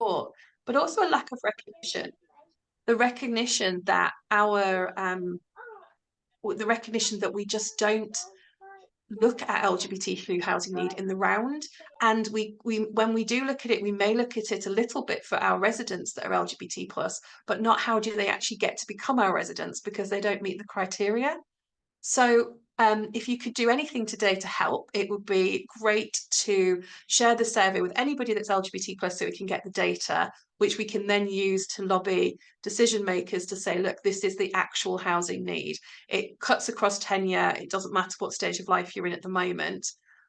support, but also a lack of recognition. The recognition that the recognition that we just don't look at LGBTQ housing need in the round. And we when we do look at it, we may look at it a little bit for our residents that are LGBT plus, but not how do they actually get to become our residents because they don't meet the criteria. So if you could do anything today to help, it would be great to share the survey with anybody that's LGBT plus so we can get the data, which we can then use to lobby decision makers to say, look, this is the actual housing need. It cuts across tenure. It doesn't matter what stage of life you're in at the moment.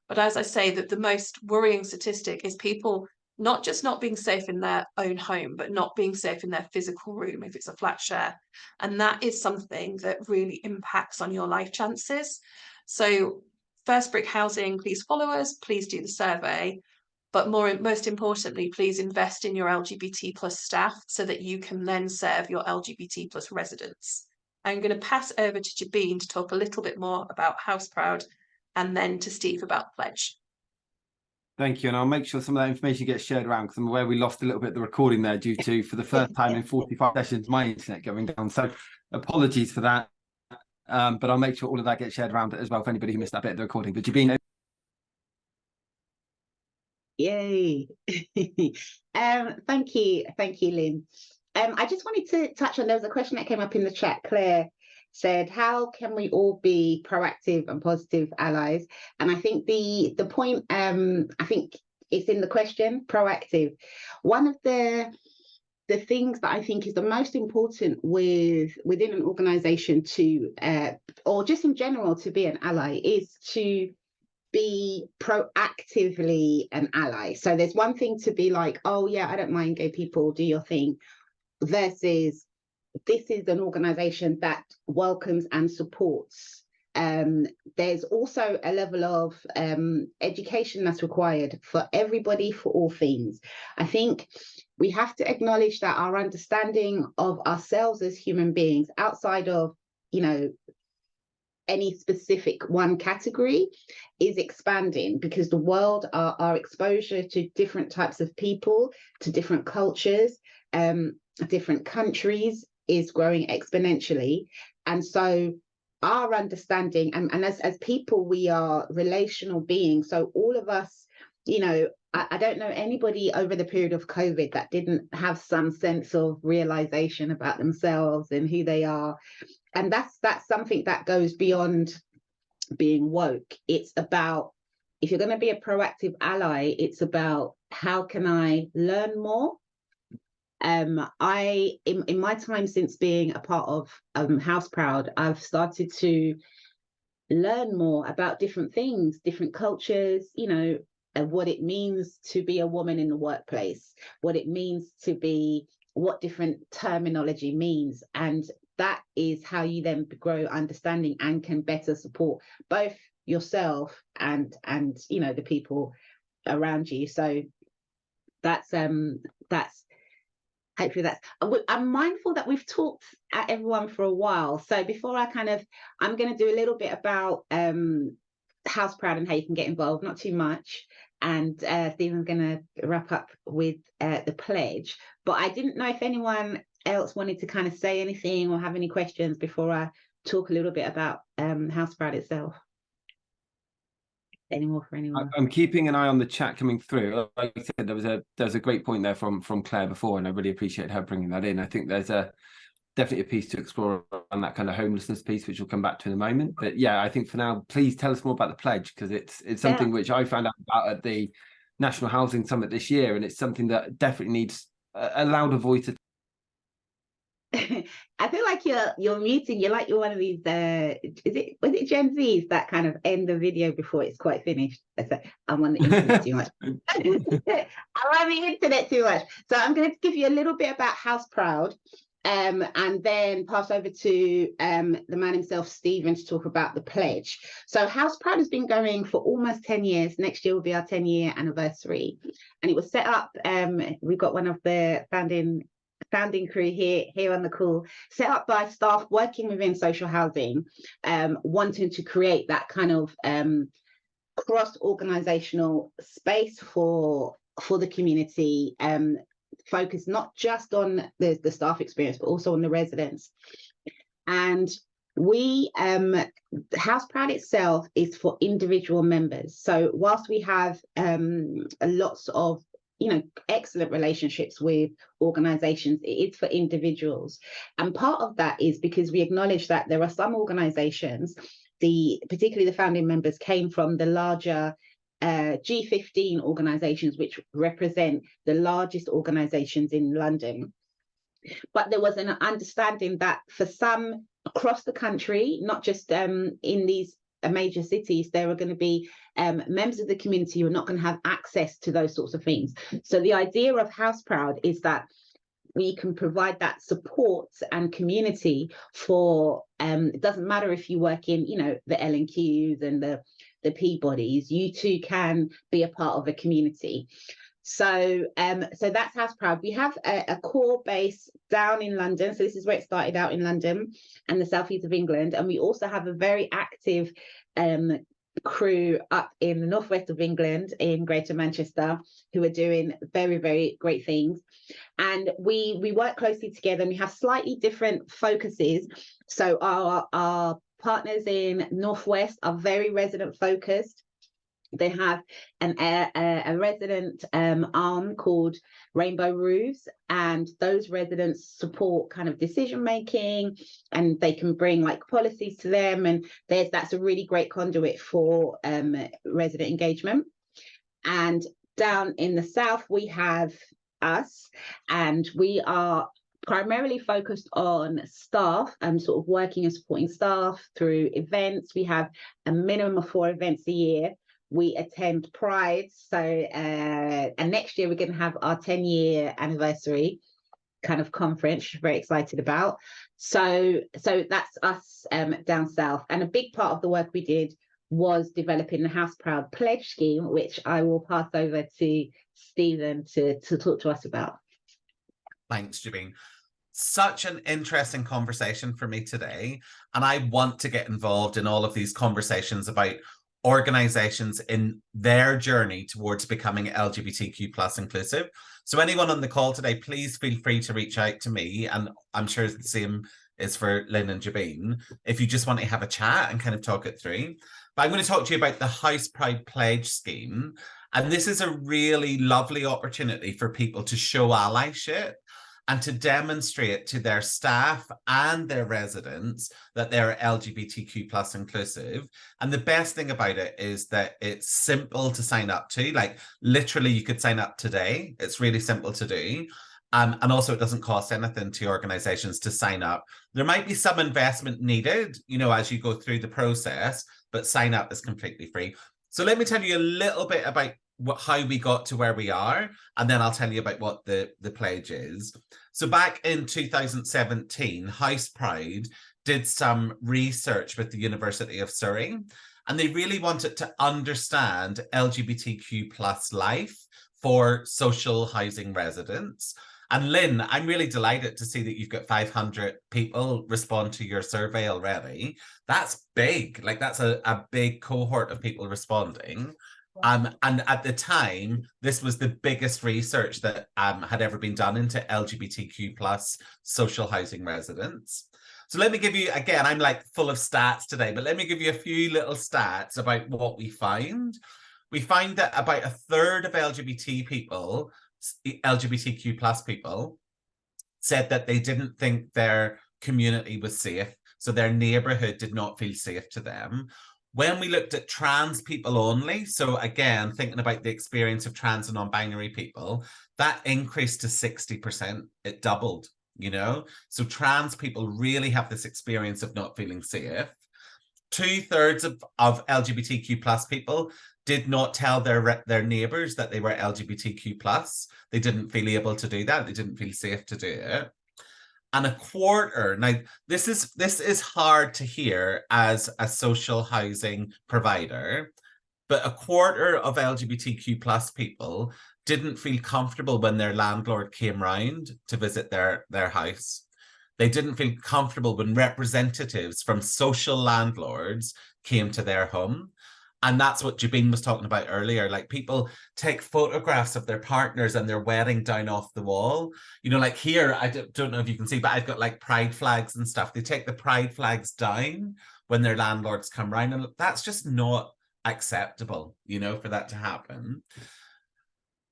But as I say, that the most worrying statistic is people not just not being safe in their own home, but not being safe in their physical room if it's a flat share. And that is something that really impacts on your life chances. So First Brick Housing, please follow us, please do the survey. But most importantly, please invest in your LGBT plus staff so that you can then serve your LGBT plus residents. I'm going to pass over to Jabeen to talk a little bit more about House Proud and then to Steve about Pledge. Thank you, and I'll make sure some of that information gets shared around because I'm aware we lost a little bit of the recording there due to, for the first time in 45 sessions, my internet going down. So apologies for that, but I'll make sure all of that gets shared around as well for anybody who missed that bit of the recording. But Jabeen. Yay. Thank you, Lynn. I just wanted to touch on, there was a question that came up in the chat. Claire said, how can we all be proactive and positive allies? And I think the point, I think it's in the question, proactive. One of the things that I think is the most important within an organization to, or just in general to be an ally, is to be proactively an ally. So there's one thing to be like, oh yeah, I don't mind gay people, do your thing, versus this is an organization that welcomes and supports. There's also a level of education that's required for everybody, for all things. I think we have to acknowledge that our understanding of ourselves as human beings, outside of, you know, any specific one category, is expanding, because the world, our exposure to different types of people, to different cultures, different countries, is growing exponentially. And so our understanding, and as people, we are relational beings. So all of us, you know, I don't know anybody over the period of COVID that didn't have some sense of realization about themselves and who they are. And that's something that goes beyond being woke. It's about, if you're going to be a proactive ally, it's about, how can I learn more? In my time since being a part of House Proud, I've started to learn more about different things, different cultures, you know, what it means to be a woman in the workplace, what it means to be, what different terminology means. And that is how you then grow understanding and can better support both yourself and you know, the people around you. So that's hopefully that's, I'm mindful that we've talked at everyone for a while. So before I'm going to do a little bit about House Proud and how you can get involved, not too much. And Stephen's going to wrap up with the pledge. But I didn't know if anyone else wanted to kind of say anything or have any questions before I talk a little bit about House Proud itself. Any more for anyone? I'm keeping an eye on the chat coming through. Like I said, there was a great point there from Claire before, and I really appreciate her bringing that in. I think there's definitely a piece to explore on that kind of homelessness piece, which we'll come back to in a moment. But yeah, I think for now, please tell us more about the pledge, because it's something which I found out about at the National Housing Summit this year, and it's something that definitely needs a louder voice. I feel like you're muting. You're one of these. Was it Gen Zs that kind of end the video before it's quite finished? I'm on the internet too much. I'm on the internet too much. So I'm going to give you a little bit about House Proud, and then pass over to the man himself, Stephen, to talk about the pledge. So House Proud has been going for almost 10 years. Next year will be our 10-year anniversary, and it was set up. We've got one of the founding crew here on the call, set up by staff working within social housing, wanting to create that kind of cross-organizational space for the community, focus not just on the staff experience, but also on the residents. And we House Proud itself is for individual members. So whilst we have lots of excellent relationships with organizations, it is for individuals. And part of that is because we acknowledge that there are some organizations, particularly the founding members came from the larger G15 organizations, which represent the largest organizations in London. But there was an understanding that for some across the country, not just in these major cities, there are going to be members of the community who are not going to have access to those sorts of things. So the idea of House Proud is that we can provide that support and community for, it doesn't matter if you work in, the L&Qs and the Peabodys, you too can be a part of a community. So that's House Proud. We have a core base down in London. So this is where it started out, in London and the southeast of England. And we also have a very active crew up in the northwest of England, in Greater Manchester, who are doing very, very great things. And we work closely together, and we have slightly different focuses. So our partners in Northwest are very resident focused. They have a resident arm called Rainbow Roofs, and those residents support kind of decision making, and they can bring like policies to them, and that's a really great conduit for resident engagement. And down in the south we have us, and we are primarily focused on staff and sort of working and supporting staff through events. We have a minimum of 4 events a year. We attend Pride, so and next year we're going to have our 10-year anniversary kind of conference, which we're very excited about. So that's us down south. And a big part of the work we did was developing the House Proud pledge scheme, which I will pass over to Stephen to talk to us about. Thanks, Jabine. Such an interesting conversation for me today, and I want to get involved in all of these conversations about organizations in their journey towards becoming LGBTQ plus inclusive. So anyone on the call today, please feel free to reach out to me, and I'm sure the same is for Lynn and Jabine, if you just want to have a chat and kind of talk it through. But I'm going to talk to you about the House Proud Pledge Scheme, and this is a really lovely opportunity for people to show allyship and to demonstrate to their staff and their residents that they're LGBTQ plus inclusive. And the best thing about it is that it's simple to sign up to. Like literally you could sign up today. It's really simple to do. And also it doesn't cost anything to organizations to sign up. There might be some investment needed, as you go through the process, but sign up is completely free. So let me tell you a little bit about how we got to where we are, and then I'll tell you about what the pledge is. So back in 2017, House Proud did some research with the University of Surrey, and they really wanted to understand LGBTQ plus life for social housing residents. And Lynn, I'm really delighted to see that you've got 500 people respond to your survey already. That's big, like that's a big cohort of people responding. And at the time, this was the biggest research that had ever been done into LGBTQ plus social housing residents. So let me give you, again, I'm like full of stats today, but let me give you a few little stats about what we find. We find that about 1/3 of LGBTQ plus people said that they didn't think their community was safe. So their neighborhood did not feel safe to them. When we looked at trans people only, so again, thinking about the experience of trans and non-binary people, that increased to 60%. It doubled, So trans people really have this experience of not feeling safe. 2/3 of LGBTQ plus people did not tell their neighbors that they were LGBTQ plus. They didn't feel able to do that. They didn't feel safe to do it. And 1/4, now this is hard to hear as a social housing provider, but 1/4 of LGBTQ plus people didn't feel comfortable when their landlord came round to visit their house. They didn't feel comfortable when representatives from social landlords came to their home. And that's what Jabin was talking about earlier. Like, people take photographs of their partners and their wedding down off the wall. You know, like here, I don't know if you can see, but I've got like pride flags and stuff. They take the pride flags down when their landlords come round, and that's just not acceptable, you know, for that to happen.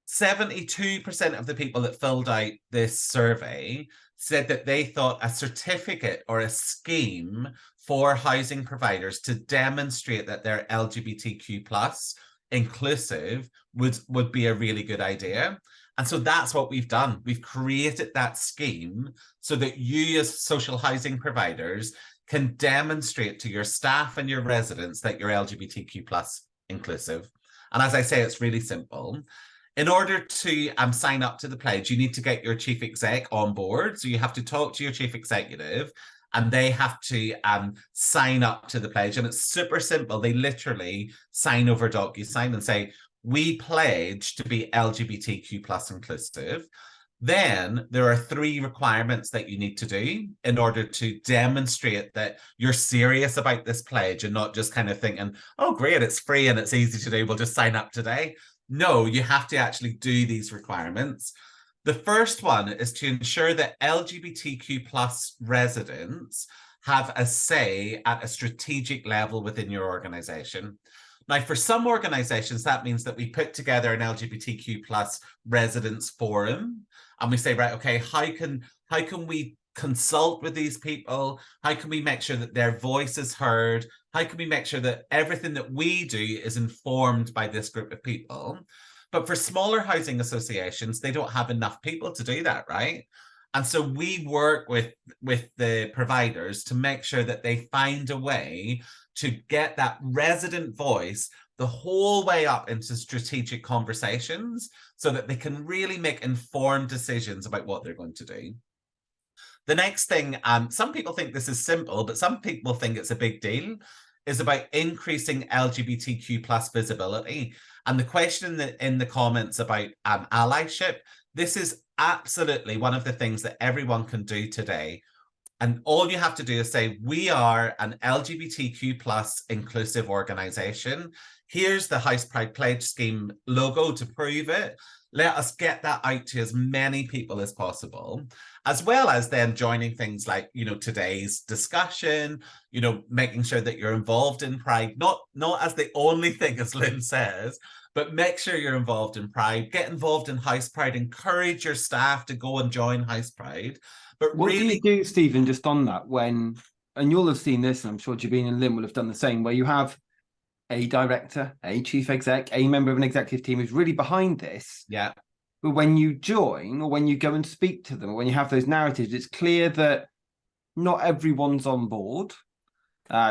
72% of the people that filled out this survey said that they thought a certificate or a scheme for housing providers to demonstrate that they're LGBTQ plus inclusive would be a really good idea. And so that's what we've done. We've created that scheme so that you as social housing providers can demonstrate to your staff and your residents that you're LGBTQ plus inclusive. And as I say, it's really simple. In order to sign up to the pledge, you need to get your chief exec on board. So you have to talk to your chief executive and they have to sign up to the pledge. And it's super simple. They literally sign over DocuSign and say, we pledge to be LGBTQ plus inclusive. Then there are 3 requirements that you need to do in order to demonstrate that you're serious about this pledge and not just kind of thinking, oh, great, it's free and it's easy to do. We'll just sign up today. No, you have to actually do these requirements. The first one is to ensure that LGBTQ plus residents have a say at a strategic level within your organization. Now, for some organizations, that means that we put together an LGBTQ plus residents forum and we say, right, okay, how can we consult with these people? How can we make sure that their voice is heard? How can we make sure that everything that we do is informed by this group of people? But for smaller housing associations, they don't have enough people to do that, right? And so we work with the providers to make sure that they find a way to get that resident voice the whole way up into strategic conversations so that they can really make informed decisions about what they're going to do. The next thing, some people think this is simple, but some people think it's a big deal, is about increasing LGBTQ plus visibility. And the question in the comments about allyship, this is absolutely one of the things that everyone can do today. And all you have to do is say, we are an LGBTQ plus inclusive organization. Here's the House Pride Pledge Scheme logo to prove it. Let us get that out to as many people as possible, as well as then joining things like, you know, today's discussion, you know, making sure that you're involved in Pride, not as the only thing, as Lynn says, but make sure you're involved in Pride, get involved in House Pride, encourage your staff to go and join House Pride. But what really, do you do, Stephen, just on that, when, and you'll have seen this, and I'm sure Jabin and Lynn will have done the same, where you have a director, a chief exec, a member of an executive team who's really behind this. yeah. But when you join or when you go and speak to them, or when you have those narratives, it's clear that not everyone's on board,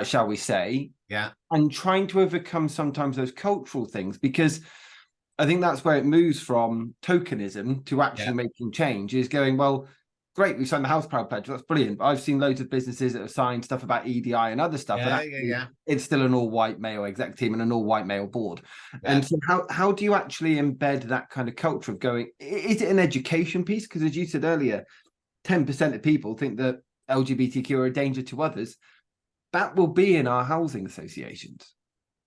shall we say. Yeah. And trying to overcome sometimes those cultural things, because I think that's where it moves from tokenism to actually making change, is going, well, great, we signed the House Proud Pledge, that's brilliant. But I've seen loads of businesses that have signed stuff about EDI and other stuff, and actually it's still an all-white male exec team and an all-white male board. And so how do you actually embed that kind of culture of going, is it an education piece? Because as you said earlier, 10% of people think that LGBTQ are a danger to others. That will be in our housing associations.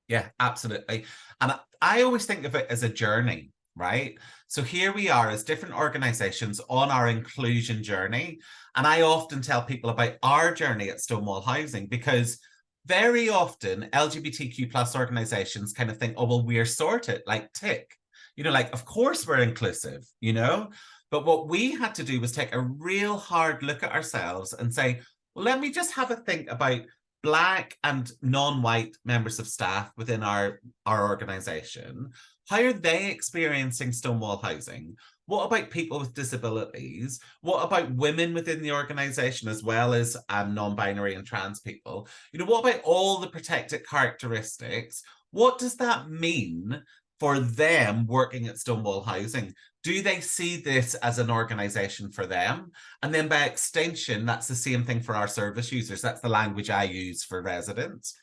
Yeah, absolutely. And I always think of it as a journey, right? So here we are as different organizations on our inclusion journey. And I often tell people about our journey at Stonewall Housing, because very often LGBTQ plus organizations kind of think, oh, well, we're sorted, like tick, you know, like, of course we're inclusive, you know, but what we had to do was take a real hard look at ourselves and say, well, let me just have a think about Black and non-white members of staff within our organization. How are they experiencing Stonewall Housing? What about people with disabilities? What about women within the organization, as well as non-binary and trans people? You know, what about all the protected characteristics? What does that mean for them working at Stonewall Housing? Do they see this as an organization for them? And then by extension, that's the same thing for our service users. That's the language I use for residents.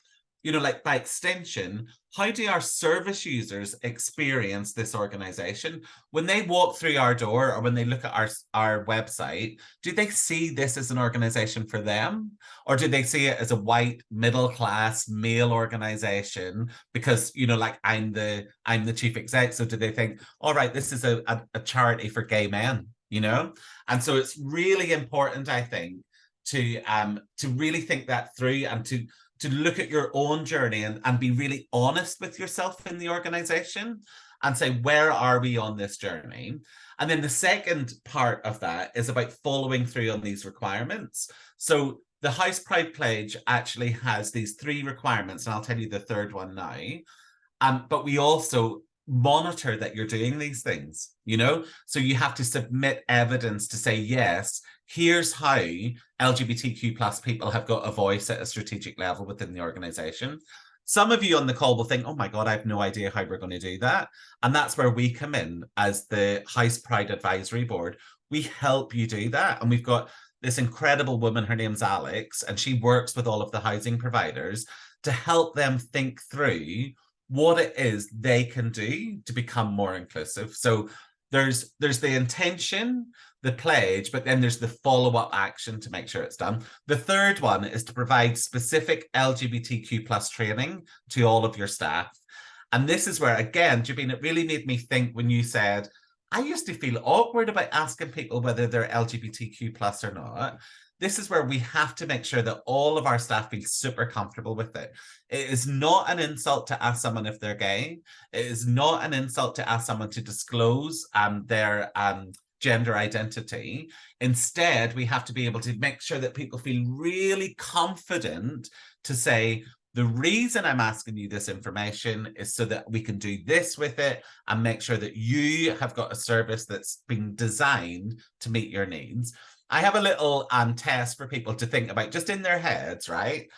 you know, like by extension, how do our service users experience this organization? When they walk through our door or when they look at our website, do they see this as an organization for them? Or do they see it as a white, middle-class, male organization because, you know, like I'm the chief exec. So do they think, all right, this is a charity for gay men, you know? And so it's really important, I think, to really think that through and to look at your own journey and be really honest with yourself in the organization and say, where are we on this journey? And then the second part of that is about following through on these requirements. So the House Pride Pledge actually has these 3 requirements, and I'll tell you the third one now. But we also monitor that you're doing these things, you know? So you have to submit evidence to say, yes, here's how LGBTQ plus people have got a voice at a strategic level within the organization. Some of you on the call will think, oh my God, I have no idea how we're going to do that. And that's where we come in as the House Pride Advisory Board. We help you do that. And we've got this incredible woman, her name's Alex, and she works with all of the housing providers to help them think through what it is they can do to become more inclusive. So there's the intention, the pledge, but then there's the follow-up action to make sure it's done. The third one is to provide specific LGBTQ plus training to all of your staff. And this is where, again, Jabine, it really made me think when you said, I used to feel awkward about asking people whether they're LGBTQ plus or not. This is where we have to make sure that all of our staff feel super comfortable with it. It is not an insult to ask someone if they're gay. It is not an insult to ask someone to disclose their gender identity. Instead, we have to be able to make sure that people feel really confident to say, the reason I'm asking you this information is so that we can do this with it and make sure that you have got a service that's been designed to meet your needs. I have a little test for people to think about just in their heads, right?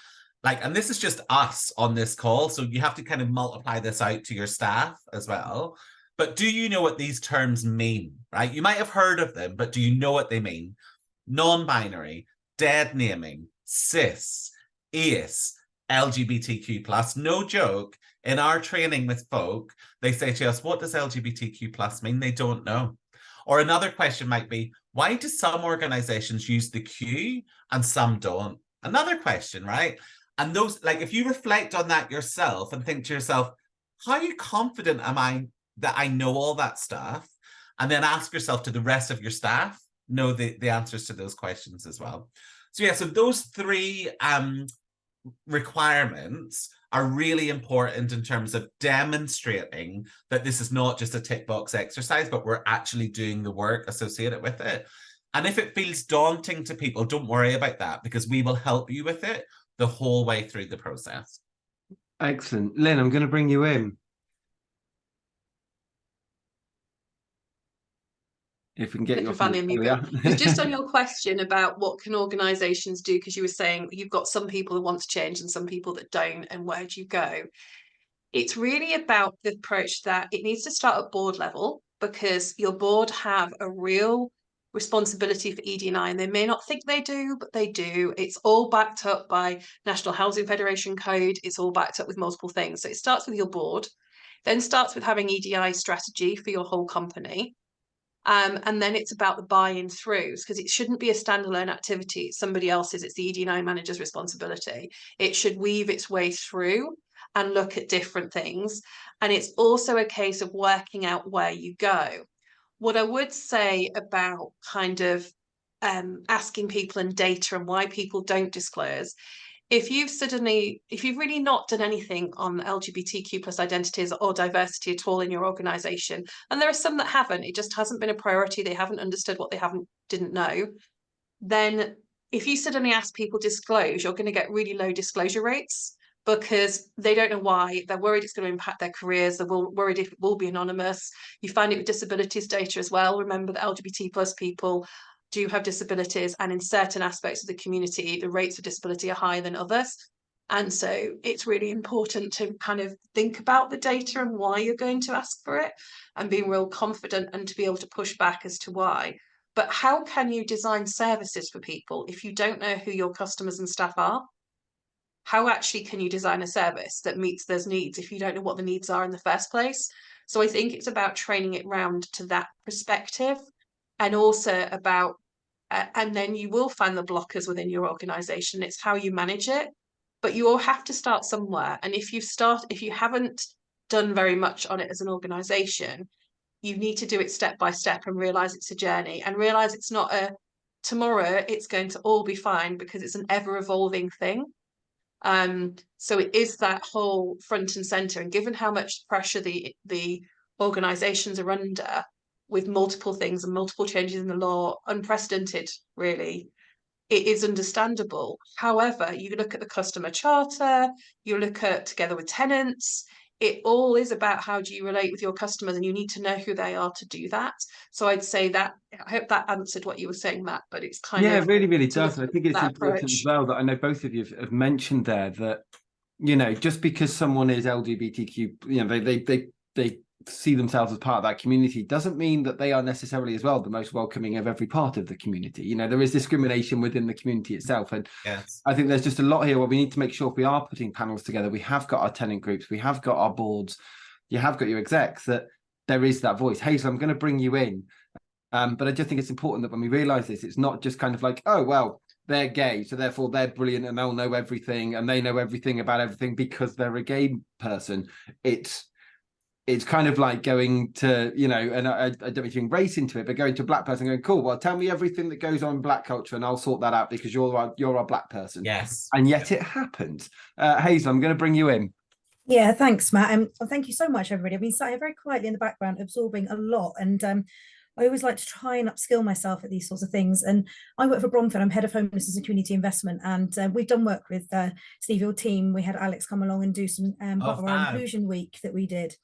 Like, and this is just us on this call, so you have to kind of multiply this out to your staff as well. But do you know what these terms mean, right? You might have heard of them, but do you know what they mean? Non-binary, dead naming, cis, ace, LGBTQ plus. No joke, in our training with folk, they say to us, what does LGBTQ plus mean? They don't know. Or another question might be, why do some organizations use the Q and some don't? Another question, right? And those, like, if you reflect on that yourself and think to yourself, how confident am I that I know all that stuff? And then ask yourself, do the rest of your staff know the answers to those questions as well? So yeah, so those 3 requirements are really important in terms of demonstrating that this is not just a tick box exercise, but we're actually doing the work associated with it. And if it feels daunting to people, don't worry about that, because we will help you with it the whole way through the process. Excellent. Lynn, I'm going to bring you in. If we can get you finally unmute. It's just on your question about what can organisations do, because you were saying you've got some people who want to change and some people that don't, and where do you go? It's really about the approach that it needs to start at board level, because your board have a real responsibility for ED&I, and they may not think they do, but they do. It's all backed up by National Housing Federation Code. It's all backed up with multiple things. So it starts with your board, then starts with having EDI strategy for your whole company. And then it's about the buy-in throughs, because it shouldn't be a standalone activity. It's somebody else's. It's the ED&I manager's responsibility. It should weave its way through and look at different things. And it's also a case of working out where you go. What I would say about kind of asking people and data and why people don't disclose, if you've really not done anything on LGBTQ plus identities or diversity at all in your organization, and there are some that haven't, it just hasn't been a priority, they haven't understood what they didn't know, then if you suddenly ask people disclose, you're going to get really low disclosure rates, because they don't know why. They're worried it's going to impact their careers. They're worried if it will be anonymous. You find it with disabilities data as well. Remember that LGBT plus people do have disabilities, and in certain aspects of the community, the rates of disability are higher than others. And so it's really important to kind of think about the data and why you're going to ask for it, and being real confident and to be able to push back as to why. But how can you design services for people if you don't know who your customers and staff are? how actually can you design a service that meets those needs if you don't know what the needs are in the first place? So I think it's about training it round to that perspective, and also about, and then you will find the blockers within your organization. It's how you manage it, but you all have to start somewhere. And if you haven't done very much on it as an organization, you need to do it step by step and realize it's a journey, and realize it's not a tomorrow it's going to all be fine, because it's an ever evolving thing. So it is that whole front and center, and given how much pressure the organizations are under, with multiple things and multiple changes in the law, unprecedented really, it is understandable. However, you look at the customer charter, you look at together with tenants, it all is about how do you relate with your customers, and you need to know who they are to do that. So I'd say that, I hope that answered what you were saying, Matt, but it's kind Yeah, of it really, really to does. look And I think it's that important as approach. well that I know both of you have mentioned there that, you know, just because someone is LGBTQ, you know, they see themselves as part of that community, doesn't mean that they are necessarily as well the most welcoming of every part of the community. You know, there is discrimination within the community itself. And Yes. I think there's just a lot here where we need to make sure if we are putting panels together, we have got our tenant groups, we have got our boards, you have got your execs, that there is that voice. Hazel, I'm going to bring you in. But I just think it's important that when we realize this, it's not just kind of like, oh, well, they're gay, so therefore they're brilliant and they'll know everything and they know everything about everything because they're a gay person. It's kind of like going to, you know, and I don't mean to bring race into it, but going to a black person and going, cool, well, tell me everything that goes on in black culture and I'll sort that out because you're a black person. Yes. And yet it happens. Hazel, I'm going to bring you in. Yeah, thanks, Matt. Well, thank you so much, everybody. I've been sat here very quietly in the background, absorbing a lot. And I always like to try and upskill myself at these sorts of things. And I work for Bromford. I'm head of homelessness and community investment. And we've done work with Steve, your team. We had Alex come along and do some part of our inclusion week that we did.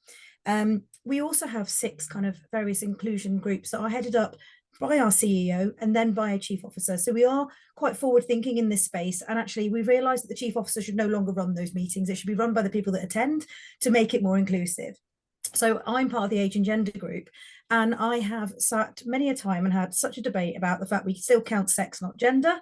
We also have 6 kind of various inclusion groups that are headed up by our CEO and then by a chief officer. So we are quite forward thinking in this space. And actually we realised that the chief officer should no longer run those meetings. It should be run by the people that attend to make it more inclusive. So I'm part of the age and gender group, and I have sat many a time and had such a debate about the fact we still count sex, not gender.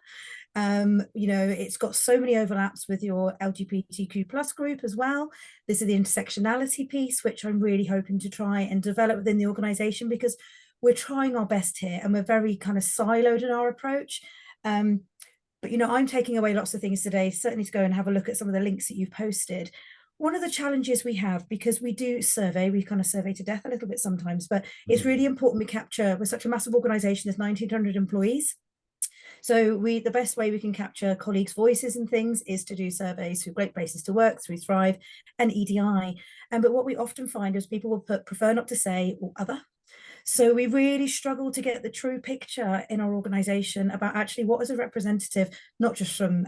You know, it's got so many overlaps with your LGBTQ plus group as well. This is the intersectionality piece, which I'm really hoping to try and develop within the organisation, because we're trying our best here and we're very kind of siloed in our approach. But, you know, I'm taking away lots of things today, certainly to go and have a look at some of the links that you've posted. One of the challenges we have, because we do survey, we kind of survey to death a little bit sometimes, but it's really important we capture, we're such a massive organisation, there's 1,900 employees. So the best way we can capture colleagues' voices and things is to do surveys through Great Places to Work, through Thrive and EDI. But what we often find is people will prefer not to say or other. So we really struggle to get the true picture in our organisation about actually what is a representative, not just from,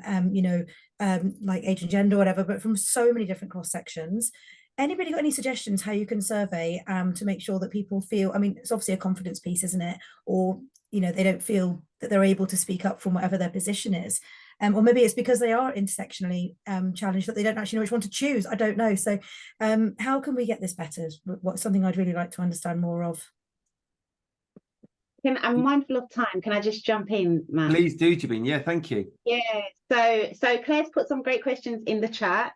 like age and gender or whatever, but from so many different cross sections. Anybody got any suggestions how you can survey to make sure that people feel, I mean, it's obviously a confidence piece, isn't it? Or, you know, they don't feel that they're able to speak up from whatever their position is. Or maybe it's because they are intersectionally challenged that they don't actually know which one to choose. I don't know. So how can we get this better? What's something I'd really like to understand more of. I'm mindful of time. Can I just jump in, Matt? Please do, Jabin. Yeah, thank you. Yeah. So Claire's put some great questions in the chat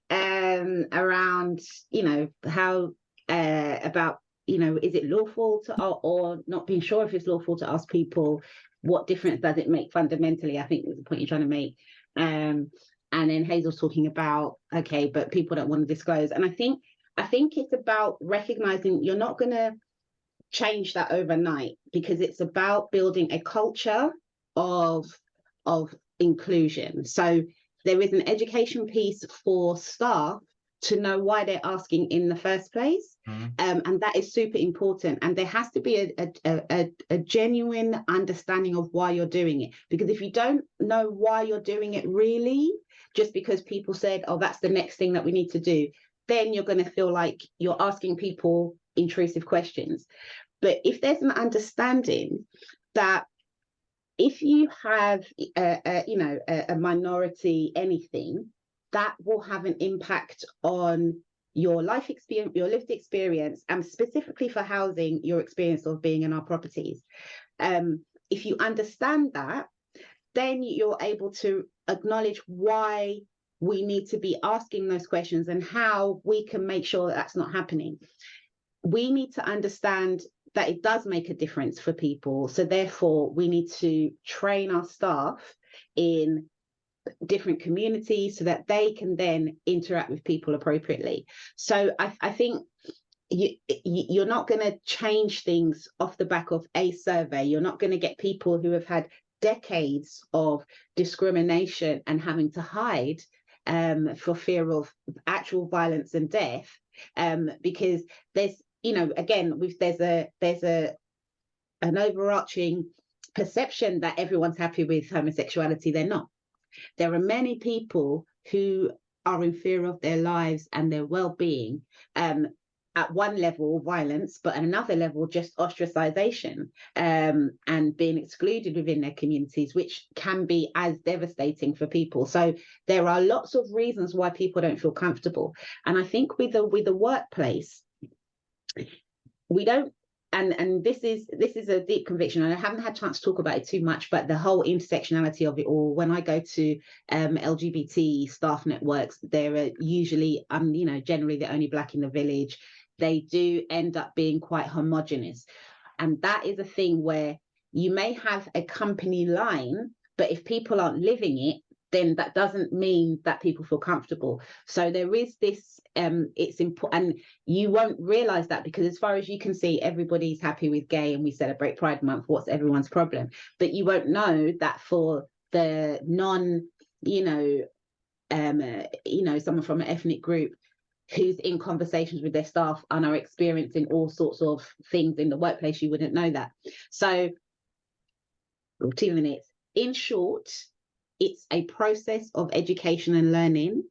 around, you know, how about, you know, is it lawful to, or not being sure if it's lawful to ask people what difference does it make fundamentally? I think is the point you're trying to make. And then Hazel's talking about, okay, but people don't want to disclose. And I think it's about recognizing you're not going to change that overnight, because it's about building a culture of inclusion. So there is an education piece for staff to know why they're asking in the first place. And that is super important. And there has to be a genuine understanding of why you're doing it. Because if you don't know why you're doing it really, just because people said, oh, that's the next thing that we need to do, then you're going to feel like you're asking people intrusive questions. But if there's an understanding that if you have a minority anything, that will have an impact on your life experience, your lived experience, and specifically for housing, your experience of being in our properties. If you understand that, then you're able to acknowledge why we need to be asking those questions and how we can make sure that that's not happening. We need to understand that it does make a difference for people. So therefore, we need to train our staff in different communities so that they can then interact with people appropriately. So I think you're not going to change things off the back of a survey. You're not going to get people who have had decades of discrimination and having to hide for fear of actual violence and death, because there's, you know, again, there's an overarching perception that everyone's happy with homosexuality. They're not. There are many people who are in fear of their lives and their well-being, at one level violence, but at another level just ostracization, and being excluded within their communities, which can be as devastating for people. So there are lots of reasons why people don't feel comfortable. And I think with the workplace, we don't, and this is a deep conviction, and I haven't had a chance to talk about it too much, but the whole intersectionality of it all. When I go to LGBT staff networks, there are usually, you know, generally the only Black in the village. They do end up being quite homogenous, and that is a thing where you may have a company line, but if people aren't living it, then that doesn't mean that people feel comfortable. So there is this, it's important, and you won't realize that because as far as you can see, everybody's happy with gay and we celebrate Pride Month. What's everyone's problem? But you won't know that for the non, someone from an ethnic group who's in conversations with their staff and are experiencing all sorts of things in the workplace, you wouldn't know that. So 2 minutes. In short, it's a process of education and learning,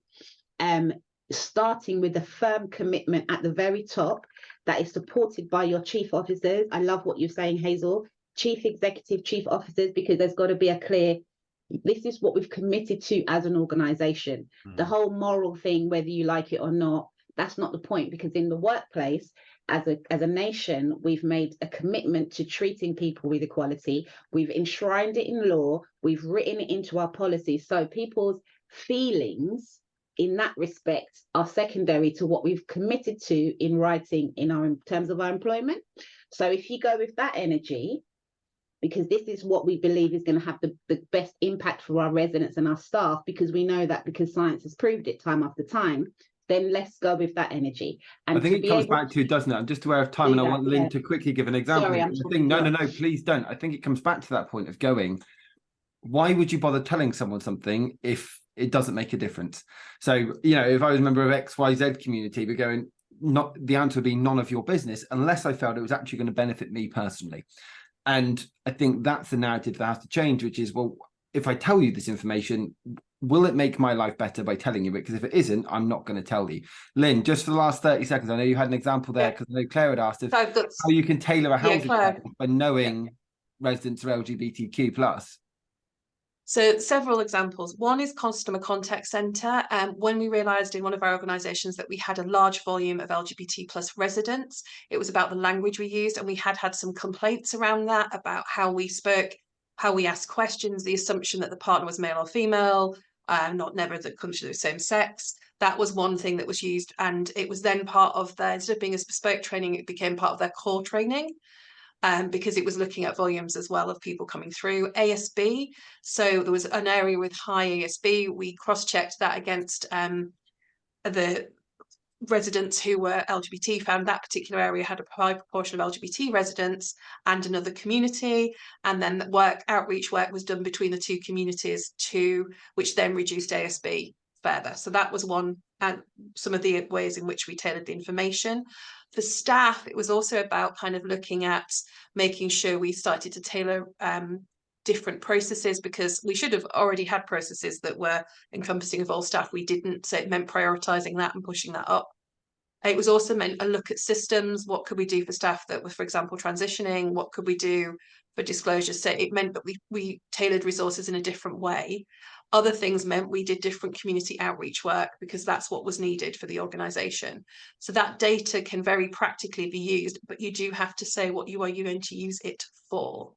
starting with a firm commitment at the very top that is supported by your chief officers. I love what you're saying, Hazel, chief executive, chief officers, because there's got to be a clear, this is what we've committed to as an organization. The whole moral thing, whether you like it or not, that's not the point, because in the workplace, as a nation, we've made a commitment to treating people with equality. We've enshrined it in law. We've written it into our policies. So people's feelings in that respect are secondary to what we've committed to in writing in terms of our employment. So if you go with that energy, because this is what we believe is going to have the best impact for our residents and our staff, because we know that, because science has proved it time after time, then let's go with that energy. And I think it comes back to, doesn't it? I'm just aware of time, and I want Lynn to quickly give an example. Sorry, no, please don't. I think it comes back to that point of going, why would you bother telling someone something if it doesn't make a difference? So, if I was a member of XYZ community, we're going, not, the answer would be none of your business, unless I felt it was actually going to benefit me personally. And I think that's the narrative that has to change, which is, well, if I tell you this information, will it make my life better by telling you it? Because if it isn't, I'm not going to tell you. Lynn, just for the last 30 seconds, I know you had an example there, because I know Claire had asked if how you can tailor a housing plan by knowing residents are LGBTQ+. So several examples. One is Customer Contact Centre. When we realised in one of our organisations that we had a large volume of LGBT+ residents, it was about the language we used, and we had some complaints around that, about how we spoke, how we asked questions, the assumption that the partner was male or female, never that comes to the same sex. That was one thing that was used, and it was then part of their, instead of being a bespoke training, it became part of their core training. Because it was looking at volumes as well of people coming through. ASB, so there was an area with high ASB. We cross-checked that against the residents who were LGBT, found that particular area had a high proportion of LGBT residents and another community, and then outreach work was done between the two communities which then reduced ASB further. So that was one, and some of the ways in which we tailored the information. For staff, it was also about kind of looking at making sure we started to tailor different processes, because we should have already had processes that were encompassing of all staff. We didn't, so it meant prioritising that and pushing that up. It was also meant a look at systems. What could we do for staff that were, for example, transitioning? What could we do for disclosure? So it meant that we tailored resources in a different way. Other things meant we did different community outreach work, because that's what was needed for the organisation. So that data can very practically be used, but you do have to say what you are going to use it for.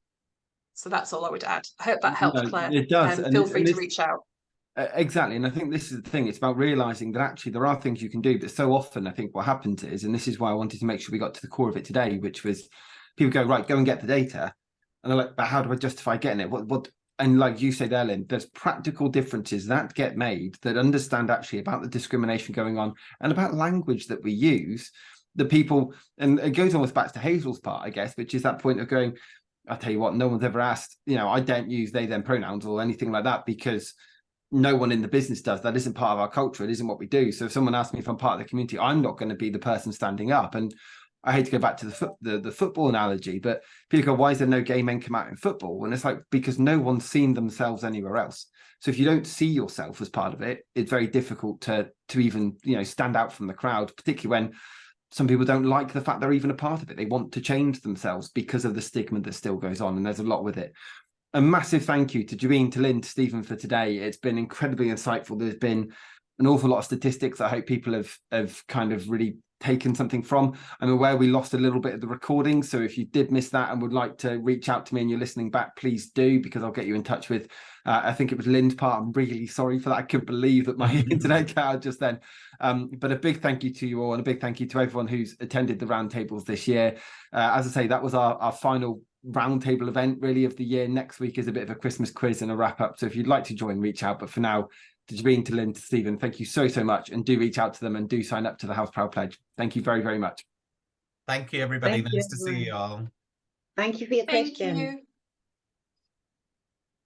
So that's all I would add. I hope that helped, Claire. It does. Feel free to reach out. Exactly. And I think this is the thing. It's about realizing that actually there are things you can do. But so often, I think what happens is, and this is why I wanted to make sure we got to the core of it today, which was people go, right, go and get the data. And they're like, but how do I justify getting it? What? And like you said, Ellen, there's practical differences that get made that understand actually about the discrimination going on and about language that we use. The people, and it goes almost back to Hazel's part, I guess, which is that point of going, I'll tell you what, no one's ever asked, I don't use they, them pronouns or anything like that because no one in the business does. That isn't part of our culture. It isn't what we do. So if someone asks me if I'm part of the community, I'm not going to be the person standing up. And I hate to go back to the football analogy, but people go, why is there no gay men come out in football? And it's like, because no one's seen themselves anywhere else. So if you don't see yourself as part of it, it's very difficult to even, stand out from the crowd, particularly when some people don't like the fact they're even a part of it. They want to change themselves because of the stigma that still goes on. And there's a lot with it. A massive thank you to Jareen, to Lynn, to Stephen for today. It's been incredibly insightful. There's been an awful lot of statistics I hope people have kind of really taken something from. I'm aware we lost a little bit of the recording, so if you did miss that and would like to reach out to me and you're listening back, please do, because I'll get you in touch with I think it was Lynn's part. I'm really sorry for that. I couldn't believe that my internet cut out just then. But a big thank you to you all, and a big thank you to everyone who's attended the roundtables this year. As I say, that was our final roundtable event really of the year. Next week is a bit of a Christmas quiz and a wrap up, so if you'd like to join, reach out. But for now, to Jareen, to Lynn, to Stephen, thank you so much, and do reach out to them and do sign up to the House Proud Pledge. Thank you very, very much. Thank you, everybody. Thank you, Nice to see you all. Thank you for your Thank question. you.